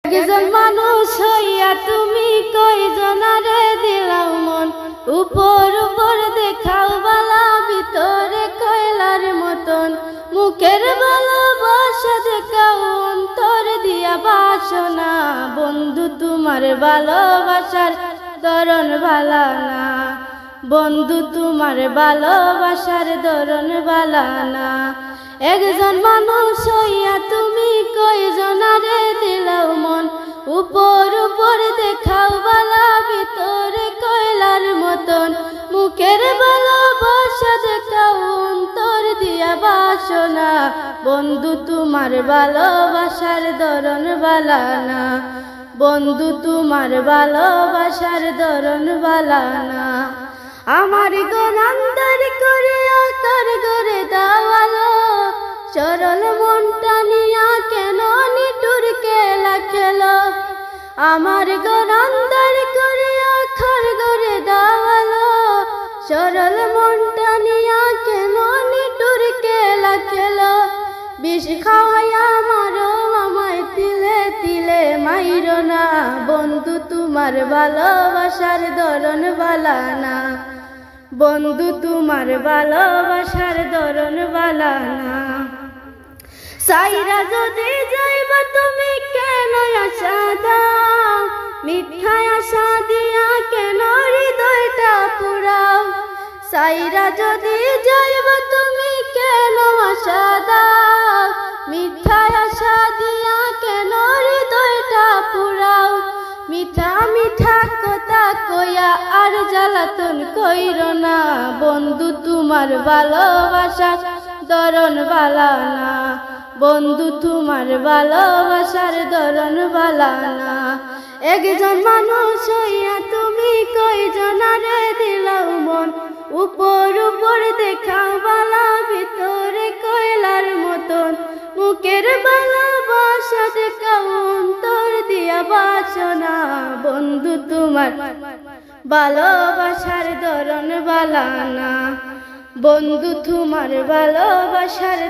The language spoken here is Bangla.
একজন মানুষ হইয়া তুমি কয়জনারে দিলাও মন, উপর উপর দেখাও বালা ভিতরে কয়লার মতন। মুখের ভালোবাসা দেখাও অন্তর দিয়া বাসনা, বন্ধু তোমার ভালোবাসার ধরন ভালা না, বন্ধু তোমার ভালোবাসার ধরন ভালা না। একজন মানুষ হইয়া তুমি কয়জনারে দিলাও মন, উপর উপর দেখাও বালা ভিতরে কয়লার মতন। মুখের ভালোবাসা দেখাও অন্তর দিয়া বাসনা, বন্ধু তোমার ভালোবাসার ধরন ভালা না, বন্ধু তোমার ভালোবাসার ধরন ভালা না। আমার গনান্দার করে তোর ঘরে দাওয়ালো, সরল মনটা নিয়া কেন নিটুর খেলা খেলো। আমার গনান্দার করে তোর ঘরে দাওয়ালো, সরল মনটা নিয়া কেন নিটুর খেলা খেলো। বিষ খাওয়াই আমারও আমায় তিলে তিলে মাইরো না, বন্ধু তোমার ভালোবাসার ধরন ভালা না, বন্ধু তোমার ভালোবাসার ধরন ভালা না। সাইরা যদি যাইবা তুমি কেন আশা দাও, মিথ্যা আশা দিয়া কেন হৃদয়টা পুরাও। সাইরা যদি যাইবা তুমি কেন আশা দাও, মিথ্যা আশা দিয়া কেন হৃদয়টা পুরাও। মিঠা মিঠা কথা কইয়া আর জ্বালাতন কইরো না, বন্ধু তোমার ভালোবাসার ধরন ভালা না, বন্ধু তোমার ভালোবাসার ধরন ভালা না। একজন মানুষ হইয়া তুমি কয়জনারে দিলাও মন, উপর উপর দেখাও বালা ভিতরে কয়লার মতন। মুখের ভালোবাসা দেখাও অন্তর দিয়া বাসনা, বন্ধু তোমার ভালোবাসার ধরন ভালা না, বন্ধু তোমার ভালোবাসার